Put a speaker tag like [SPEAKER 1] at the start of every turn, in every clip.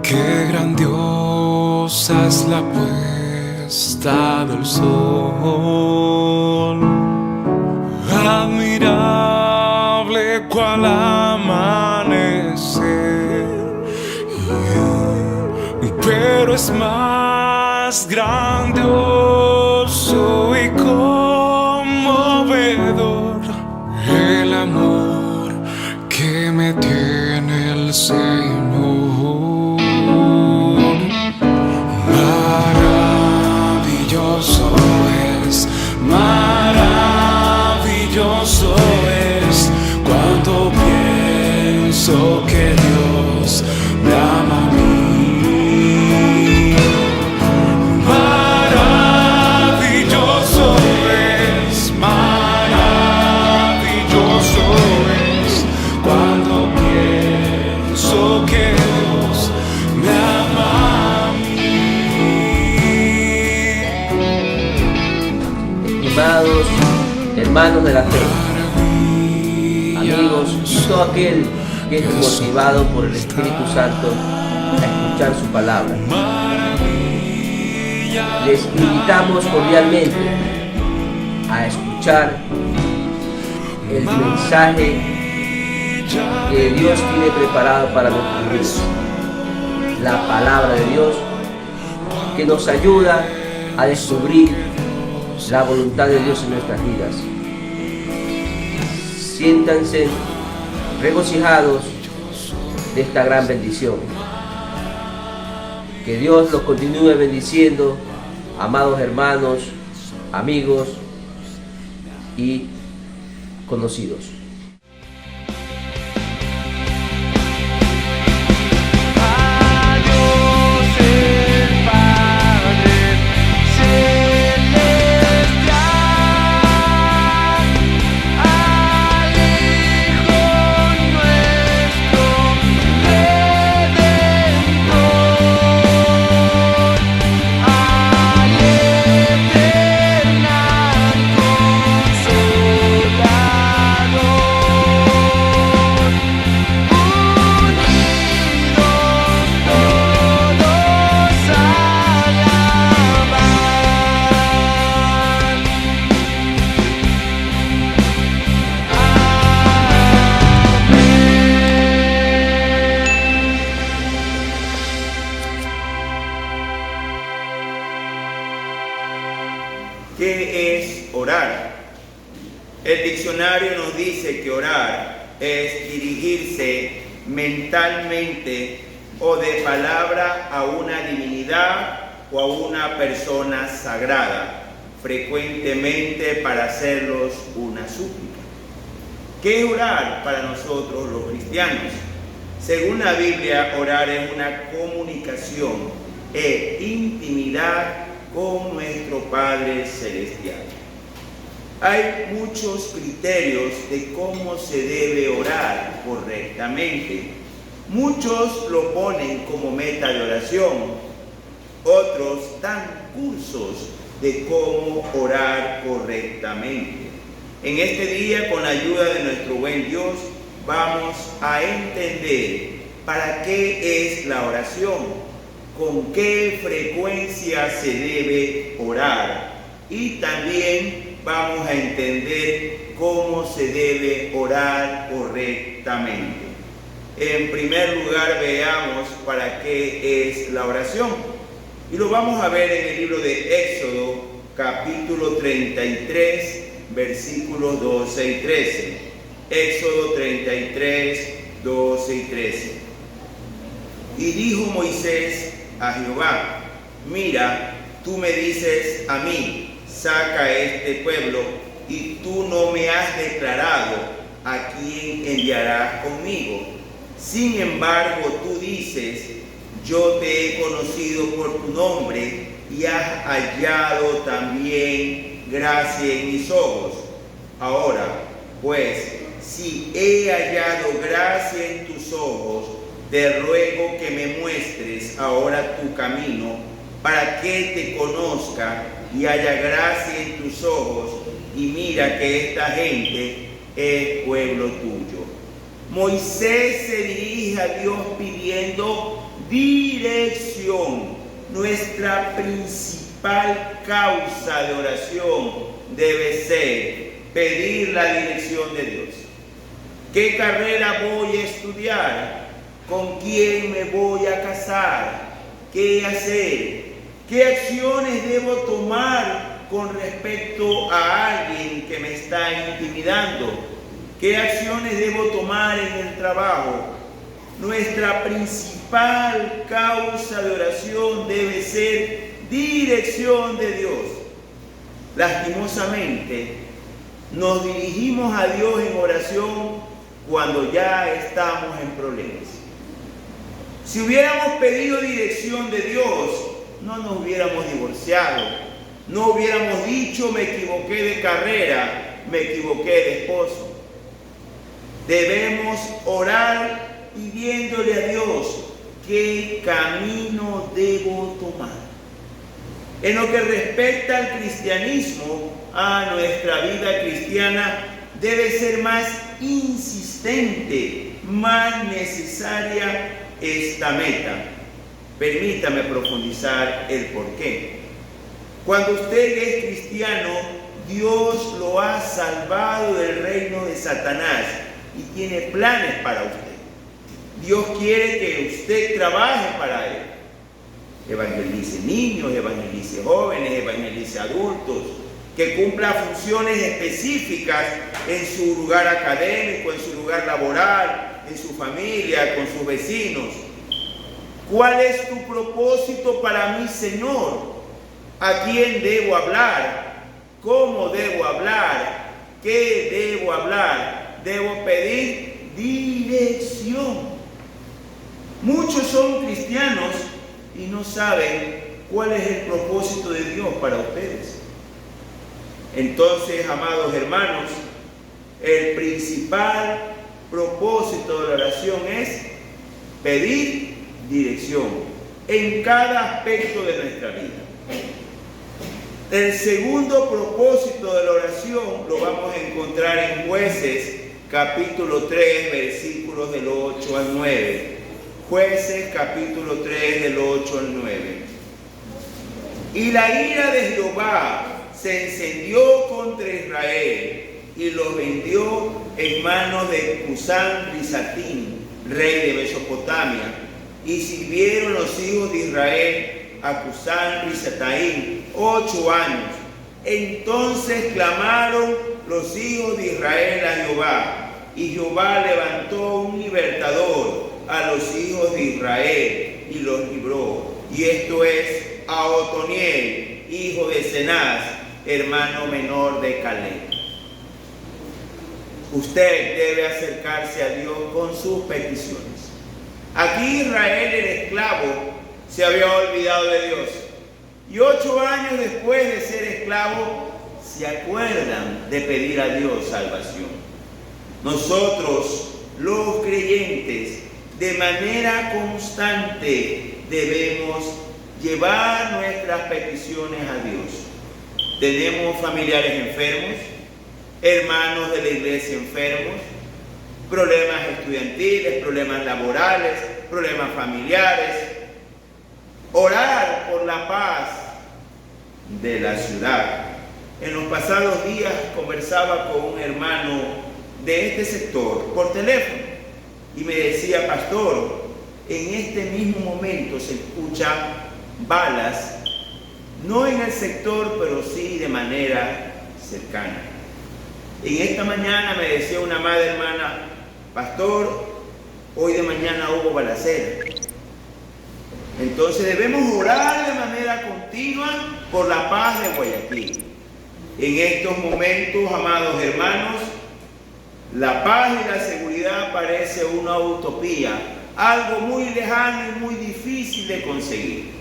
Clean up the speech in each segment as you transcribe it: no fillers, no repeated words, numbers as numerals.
[SPEAKER 1] Qué grandiosa es la puesta del sol, admirable cual amanecer, pero es más grandioso y conmovedor el amor que me tiene el Señor. Maravilloso es cuando pienso que Dios me ama a mí. Maravilloso es cuando pienso que Dios me ama a mí.
[SPEAKER 2] Amados hermanos de la fe, amigos y todo aquel que es motivado por el Espíritu Santo a escuchar su palabra, les invitamos cordialmente a escuchar el mensaje que Dios tiene preparado para nuestros vidas, la palabra de Dios que nos ayuda a descubrir la voluntad de Dios en nuestras vidas. Siéntanse regocijados de esta gran bendición. Que Dios los continúe bendiciendo, amados hermanos, amigos y conocidos.
[SPEAKER 3] ¿Qué es orar? El diccionario nos dice que orar es dirigirse mentalmente o de palabra a una divinidad o a una persona sagrada, frecuentemente para hacerlos una súplica. ¿Qué es orar para nosotros los cristianos? Según la Biblia, orar es una comunicación e intimidad con nuestro Padre Celestial. Hay muchos criterios de cómo se debe orar correctamente. Muchos lo ponen como meta de oración, otros dan cursos de cómo orar correctamente. En este día, con la ayuda de nuestro buen Dios, vamos a entender para qué es la oración, con qué frecuencia se debe orar y también vamos a entender cómo se debe orar correctamente. En primer lugar, veamos para qué es la oración y lo vamos a ver en el libro de Éxodo, capítulo 33, versículos 12 y 13. Éxodo 33, 12 y 13. Y dijo Moisés a Jehová: mira, tú me dices a mí, saca este pueblo, y tú no me has declarado a quién enviarás conmigo. Sin embargo, tú dices: yo te he conocido por tu nombre y has hallado también gracia en mis ojos. Ahora, pues, si he hallado gracia en tus ojos, te ruego que me muestres ahora tu camino, para que te conozca y haya gracia en tus ojos, y mira que esta gente es pueblo tuyo. Moisés se dirige a Dios pidiendo dirección dirección. Nuestra principal causa de oración debe ser pedir la dirección de Dios. ¿Qué carrera voy a estudiar? ¿Con quién me voy a casar? ¿Qué hacer? ¿Qué acciones debo tomar con respecto a alguien que me está intimidando? ¿Qué acciones debo tomar en el trabajo? Nuestra principal causa de oración debe ser dirección de Dios. Lastimosamente, nos dirigimos a Dios en oración cuando ya estamos en problemas. Si hubiéramos pedido dirección de Dios, no nos hubiéramos divorciado, no hubiéramos dicho me equivoqué de carrera, me equivoqué de esposo. Debemos orar pidiéndole a Dios qué camino debo tomar. En lo que respecta al cristianismo, a nuestra vida cristiana debe ser más insistente, más necesaria esta meta. Permítame profundizar el porqué. Cuando usted es cristiano, Dios lo ha salvado del reino de Satanás y tiene planes para usted. Dios quiere que usted trabaje para Él. Evangelice niños, evangelice jóvenes, evangelice adultos, que cumpla funciones específicas en su lugar académico, en su lugar laboral, en su familia, con sus vecinos. ¿Cuál es tu propósito para mí, Señor? ¿A quién debo hablar? ¿Cómo debo hablar? ¿Qué debo hablar? Debo pedir dirección. Muchos son cristianos y no saben cuál es el propósito de Dios para ustedes. Entonces, amados hermanos, el principal propósito de la oración es pedir dirección en cada aspecto de nuestra vida. El segundo propósito de la oración lo vamos a encontrar en Jueces, capítulo 3, versículos del 8 al 9. Jueces, capítulo 3, del 8 al 9. Y la ira de Jehová se encendió contra Israel y los vendió en manos de Cusán-Rizatín, rey de Mesopotamia, y sirvieron los hijos de Israel a Cusán-Risataim 8 años. Entonces clamaron los hijos de Israel a Jehová, y Jehová levantó un libertador a los hijos de Israel y los libró. Y esto es a Otoniel, hijo de Cenaz, hermano menor de Caleb. Usted debe acercarse a Dios con sus peticiones. Aquí Israel, el esclavo, se había olvidado de Dios. Y 8 años después de ser esclavo, se acuerdan de pedir a Dios salvación. Nosotros, los creyentes, de manera constante debemos llevar nuestras peticiones a Dios. Tenemos familiares enfermos, hermanos de la iglesia enfermos, problemas estudiantiles, problemas laborales, problemas familiares. Orar por la paz de la ciudad. En los pasados días conversaba con un hermano de este sector por teléfono y me decía: pastor, en este mismo momento se escuchan balas, no en el sector, pero sí de manera cercana. En esta mañana me decía una madre hermana: pastor, hoy de mañana hubo balacera. Entonces debemos orar de manera continua por la paz de Guayaquil. En estos momentos, amados hermanos, la paz y la seguridad parece una utopía, algo muy lejano y muy difícil de conseguir.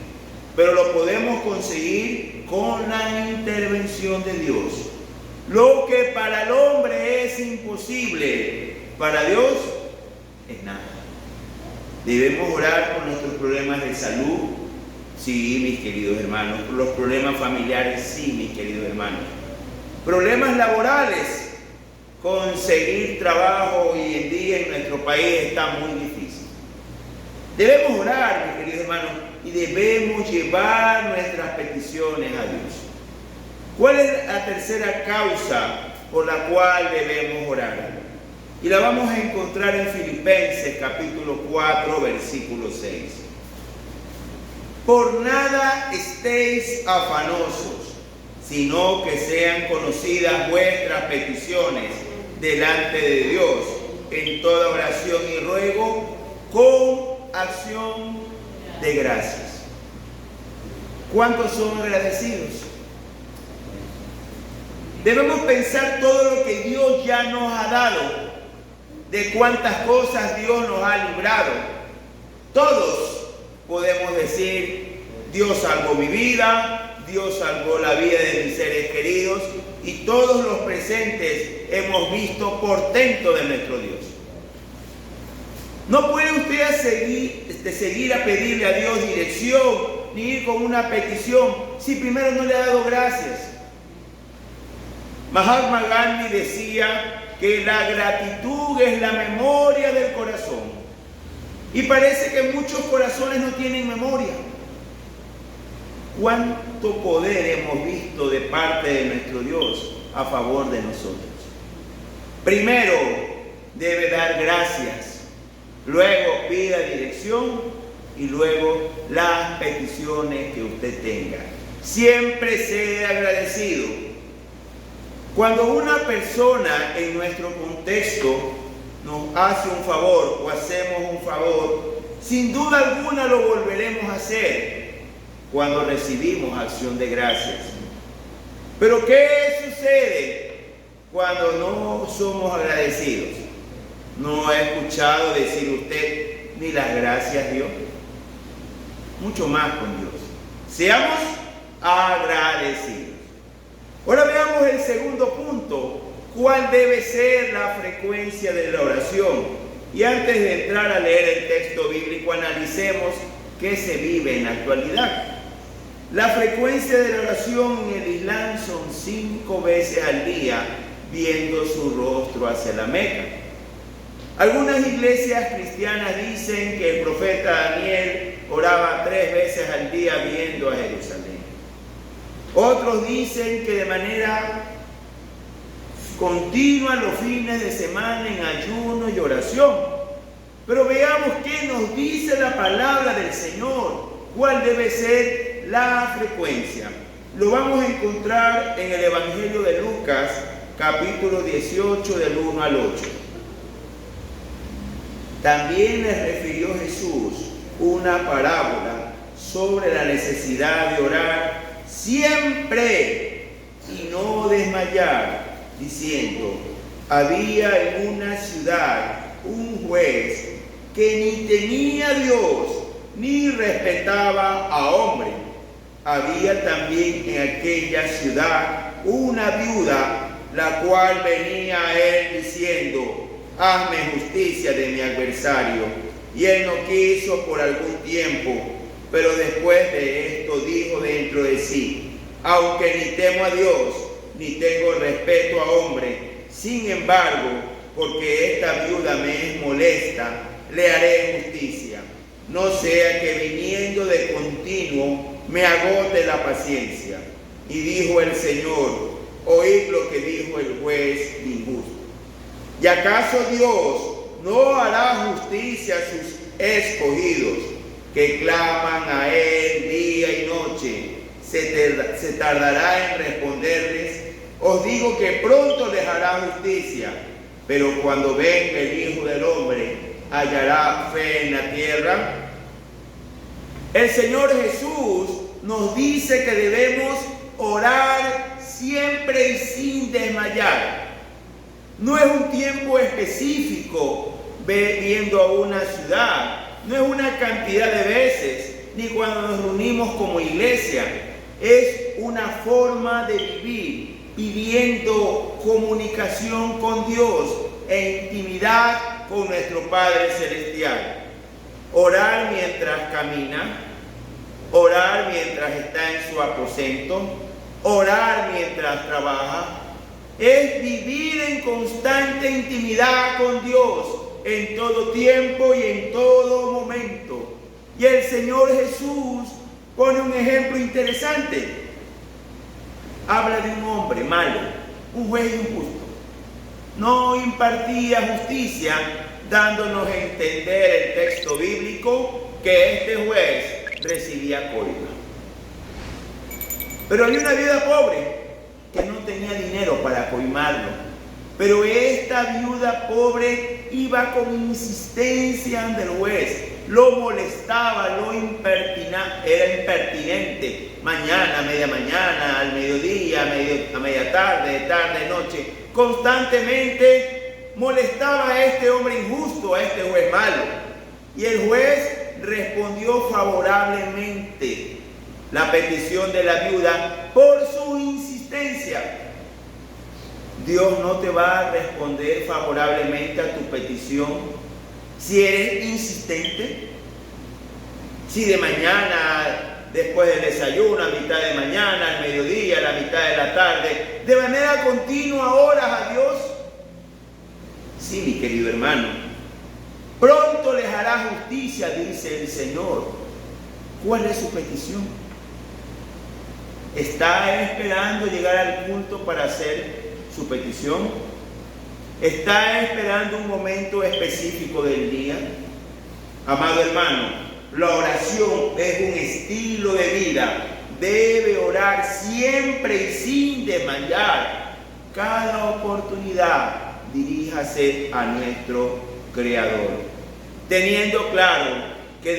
[SPEAKER 3] Pero lo podemos conseguir con la intervención de Dios. Lo que para el hombre es imposible, para Dios es nada. Debemos orar por nuestros problemas de salud, sí, mis queridos hermanos. Por los problemas familiares, sí, mis queridos hermanos. Problemas laborales. Conseguir trabajo hoy en día en nuestro país está muy difícil. Debemos orar, mis queridos hermanos, y debemos llevar nuestras peticiones a Dios. ¿Cuál es la tercera causa por la cual debemos orar? Y la vamos a encontrar en Filipenses capítulo 4, versículo 6. Por nada estéis afanosos, sino que sean conocidas vuestras peticiones delante de Dios, en toda oración y ruego, con acción de gracias. ¿Cuántos son agradecidos? Debemos pensar todo lo que Dios ya nos ha dado, de cuántas cosas Dios nos ha librado. Todos podemos decir, Dios salvó mi vida, Dios salvó la vida de mis seres queridos, y todos los presentes hemos visto portento de nuestro Dios. No puede usted seguir a pedirle a Dios dirección, ni ir con una petición, si primero no le ha dado gracias. Mahatma Gandhi decía que la gratitud es la memoria del corazón. Y parece que muchos corazones no tienen memoria. ¿Cuánto poder hemos visto de parte de nuestro Dios a favor de nosotros? Primero, debe dar gracias. Luego pida dirección y luego las peticiones que usted tenga. Siempre sea agradecido. Cuando una persona en nuestro contexto nos hace un favor o hacemos un favor, sin duda alguna lo volveremos a hacer cuando recibimos acción de gracias. Pero ¿qué sucede cuando no somos agradecidos? ¿No ha escuchado decir usted ni las gracias Dios? Mucho más con Dios. Seamos agradecidos. Ahora veamos el segundo punto. ¿Cuál debe ser la frecuencia de la oración? Y antes de entrar a leer el texto bíblico, analicemos qué se vive en la actualidad. La frecuencia de la oración en el Islam son 5 veces al día, viendo su rostro hacia la Meca. Algunas iglesias cristianas dicen que el profeta Daniel oraba 3 veces al día viendo a Jerusalén. Otros dicen que de manera continua los fines de semana en ayuno y oración. Pero veamos qué nos dice la palabra del Señor. ¿Cuál debe ser la frecuencia? Lo vamos a encontrar en el Evangelio de Lucas, capítulo 18, del 1 al 8. También les refirió Jesús una parábola sobre la necesidad de orar siempre y no desmayar, diciendo: había en una ciudad un juez que ni temía a Dios ni respetaba a hombre. Había también en aquella ciudad una viuda, la cual venía a él diciendo: hazme justicia de mi adversario. Y él no quiso por algún tiempo, pero después de esto dijo dentro de sí: aunque ni temo a Dios, ni tengo respeto a hombre, sin embargo, porque esta viuda me es molesta, le haré justicia, no sea que viniendo de continuo me agote la paciencia. Y dijo el Señor: oíd lo que dijo el juez injusto. ¿Y acaso Dios no hará justicia a sus escogidos, que claman a Él día y noche? ¿Se tardará en responderles? Os digo que pronto les hará justicia. Pero cuando venga el Hijo del Hombre, ¿hallará fe en la tierra? El Señor Jesús nos dice que debemos orar siempre y sin desmayar. No es un tiempo específico viendo a una ciudad, no es una cantidad de veces, ni cuando nos reunimos como iglesia. Es una forma de vivir, pidiendo comunicación con Dios e intimidad con nuestro Padre Celestial. Orar mientras camina, orar mientras está en su aposento, orar mientras trabaja, es vivir en constante intimidad con Dios en todo tiempo y en todo momento. Y el Señor Jesús pone un ejemplo interesante. Habla de un hombre malo, un juez injusto. No impartía justicia, dándonos a entender el texto bíblico que este juez recibía coima. Pero había una viuda pobre que no tenía dinero para coimarlo. Pero esta viuda pobre iba con insistencia ante el juez, lo molestaba, era impertinente, mañana, media mañana, al mediodía, a media tarde, tarde, noche, constantemente molestaba a este hombre injusto, a este juez malo. Y el juez respondió favorablemente la petición de la viuda por su insistencia. Dios no te va a responder favorablemente a tu petición si eres insistente. Si de mañana, después del desayuno, a mitad de mañana, al mediodía, a la mitad de la tarde, de manera continua oras a Dios. Sí, mi querido hermano, pronto les hará justicia, dice el Señor. ¿Cuál es su petición? ¿Está esperando llegar al culto para hacer su petición? ¿Está esperando un momento específico del día? Amado hermano, la oración es un estilo de vida. Debe orar siempre y sin desmayar. Cada oportunidad diríjase a nuestro Creador, teniendo claro que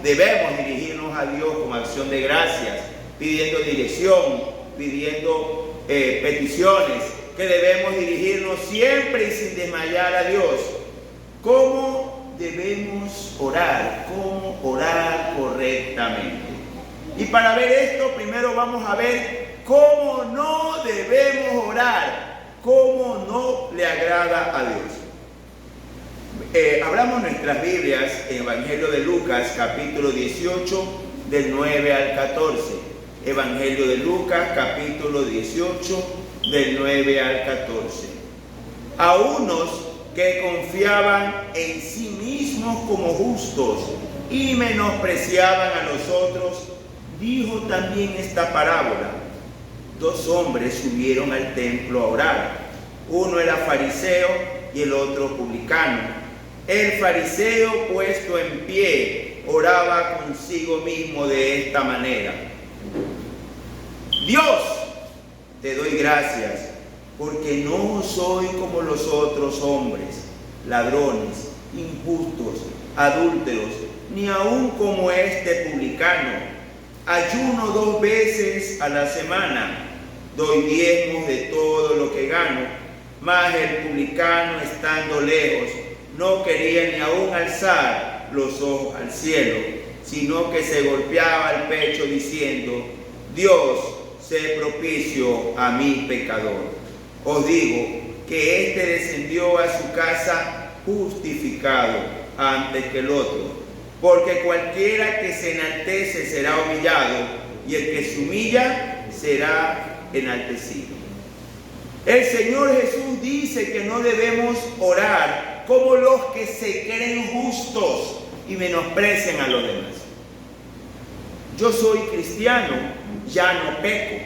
[SPEAKER 3] debemos dirigirnos a Dios con acción de gracias, pidiendo dirección, pidiendo peticiones, que debemos dirigirnos siempre y sin desmayar a Dios. ¿Cómo debemos orar? ¿Cómo orar correctamente? Y para ver esto, primero vamos a ver cómo no debemos orar, cómo no le agrada a Dios. Abramos nuestras Biblias en Evangelio de Lucas, capítulo 18, del 9 al 14. Evangelio de Lucas, capítulo 18, del 9 al 14. A unos que confiaban en sí mismos como justos y menospreciaban a los otros, dijo también esta parábola. Dos hombres subieron al templo a orar. Uno era fariseo y el otro publicano. El fariseo, puesto en pie, oraba consigo mismo de esta manera: Dios, te doy gracias, porque no soy como los otros hombres, ladrones, injustos, adúlteros, ni aun como este publicano. Ayuno 2 veces a la semana, doy diezmos de todo lo que gano. Mas el publicano, estando lejos, no quería ni aun alzar los ojos al cielo, sino que se golpeaba el pecho diciendo: Dios, sé propicio a mi pecador. Os digo que éste descendió a su casa justificado antes que el otro. Porque cualquiera que se enaltece será humillado, y el que se humilla será enaltecido. El Señor Jesús dice que no debemos orar como los que se creen justos y menosprecian a los demás. Yo soy cristiano, ya no peco.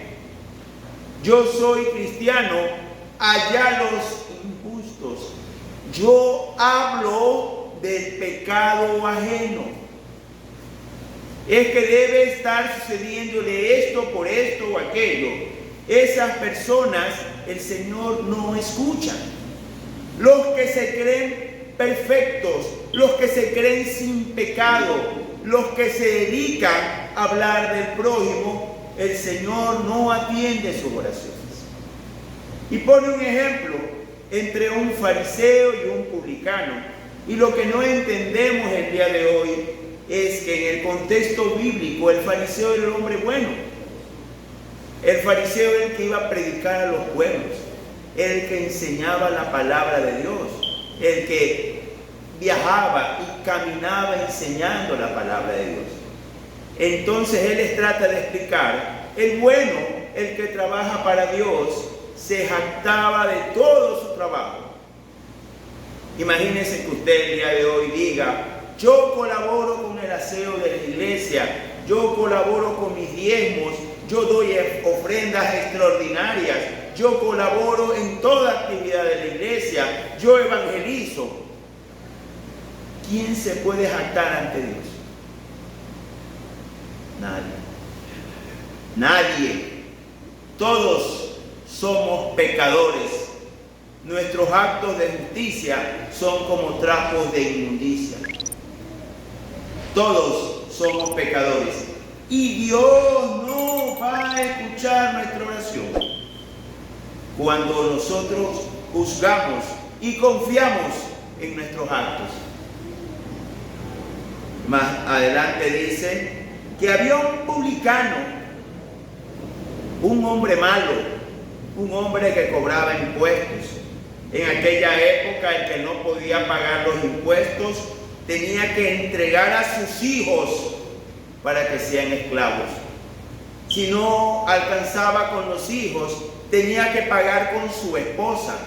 [SPEAKER 3] Yo soy cristiano, allá los injustos. Yo hablo del pecado ajeno. Es que debe estar sucediéndole esto por esto o aquello. Esas personas el Señor no escucha. Los que se creen perfectos, los que se creen sin pecado, los que se dedican a hablar del prójimo, el Señor no atiende sus oraciones. Y pone un ejemplo entre un fariseo y un publicano. Y lo que no entendemos el día de hoy es que en el contexto bíblico el fariseo era el hombre bueno. El fariseo era el que iba a predicar a los pueblos, el que enseñaba la palabra de Dios, el que viajaba y caminaba enseñando la palabra de Dios. Entonces él les trata de explicar: el bueno, el que trabaja para Dios, se jactaba de todo su trabajo. Imagínense que usted el día de hoy diga: yo colaboro con el aseo de la iglesia, yo colaboro con mis diezmos, yo doy ofrendas extraordinarias, yo colaboro en toda actividad de la iglesia, yo evangelizo. ¿Quién se puede jactar ante Dios? Nadie. Nadie. Todos somos pecadores. Nuestros actos de justicia son como trapos de inmundicia. Todos somos pecadores. Y Dios no va a escuchar nuestra oración cuando nosotros juzgamos y confiamos en nuestros actos. Más adelante dice que había un publicano, un hombre malo, un hombre que cobraba impuestos. En aquella época el que no podía pagar los impuestos tenía que entregar a sus hijos para que sean esclavos. Si no alcanzaba con los hijos, tenía que pagar con su esposa.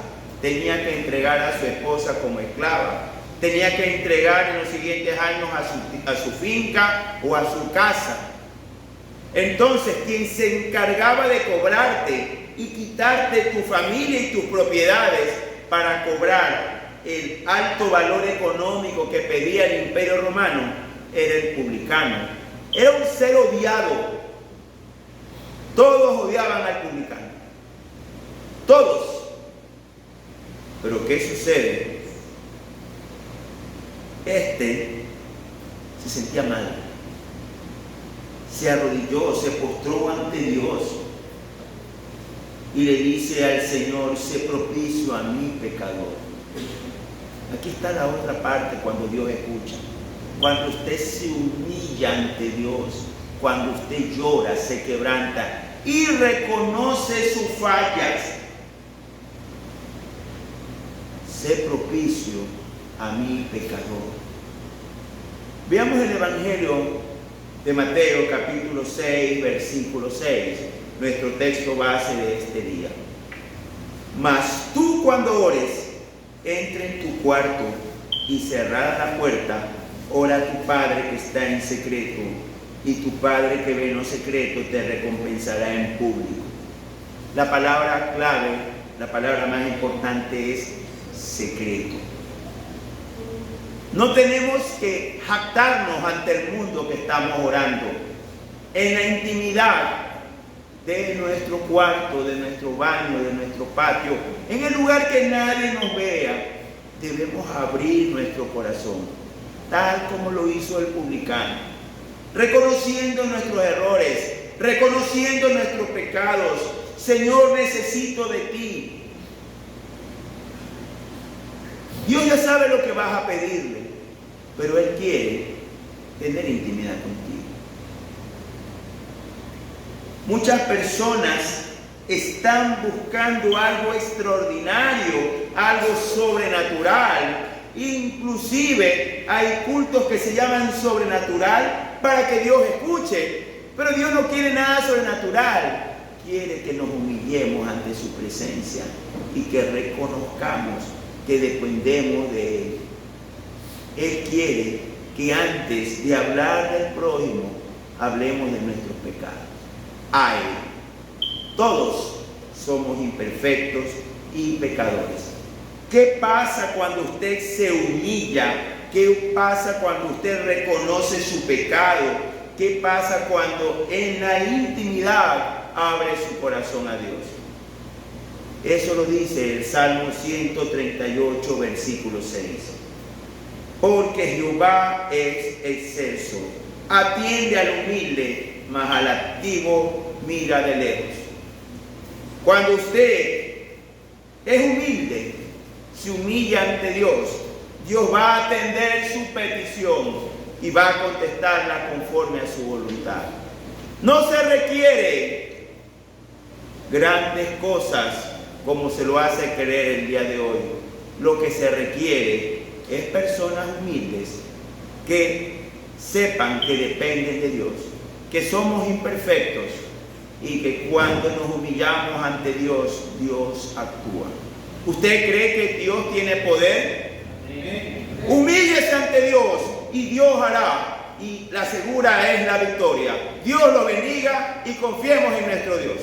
[SPEAKER 3] Tenía que entregar a su esposa como esclava. Tenía que entregar en los siguientes años a su finca o a su casa. Entonces, quien se encargaba de cobrarte y quitarte tu familia y tus propiedades para cobrar el alto valor económico que pedía el Imperio Romano era el publicano. Era un ser odiado. Todos odiaban al publicano. Todos. Pero ¿qué sucede? Este se sentía mal. Se arrodilló, se postró ante Dios y le dice al Señor: sé propicio a mi pecador. Aquí está la otra parte cuando Dios escucha. Cuando usted se humilla ante Dios, cuando usted llora, se quebranta y reconoce sus fallas. Sé propicio a mi pecador. Veamos el Evangelio de Mateo, capítulo 6, versículo 6, nuestro texto base de este día. Mas tú, cuando ores, entra en tu cuarto y cerrada la puerta, ora a tu Padre que está en secreto, y tu Padre que ve en lo secreto te recompensará en público. La palabra clave, la palabra más importante es secreto. No tenemos que jactarnos ante el mundo que estamos orando. En la intimidad de nuestro cuarto, de nuestro baño, de nuestro patio, en el lugar que nadie nos vea, debemos abrir nuestro corazón, tal como lo hizo el publicano, reconociendo nuestros errores, reconociendo nuestros pecados. Señor, necesito de ti. Dios ya sabe lo que vas a pedirle, pero Él quiere tener intimidad contigo. Muchas personas están buscando algo extraordinario, algo sobrenatural. Inclusive hay cultos que se llaman sobrenatural para que Dios escuche. Pero Dios no quiere nada sobrenatural. Quiere que nos humillemos ante su presencia y que reconozcamos que dependemos de Él. Él quiere que antes de hablar del prójimo, hablemos de nuestros pecados. Ay, todos somos imperfectos y pecadores. ¿Qué pasa cuando usted se humilla? ¿Qué pasa cuando usted reconoce su pecado? ¿Qué pasa cuando en la intimidad abre su corazón a Dios? Eso lo dice el Salmo 138, versículo 6. Porque Jehová es excelso, atiende al humilde, mas al altivo mira de lejos. Cuando usted es humilde, se humilla ante Dios, Dios va a atender su petición y va a contestarla conforme a su voluntad. No se requiere grandes cosas como se lo hace creer el día de hoy. Lo que se requiere es personas humildes que sepan que dependen de Dios, que somos imperfectos y que cuando nos humillamos ante Dios, Dios actúa. ¿Usted cree que Dios tiene poder? Humíllese ante Dios y Dios hará. Y la segura es la victoria. Dios lo bendiga y confiemos en nuestro Dios.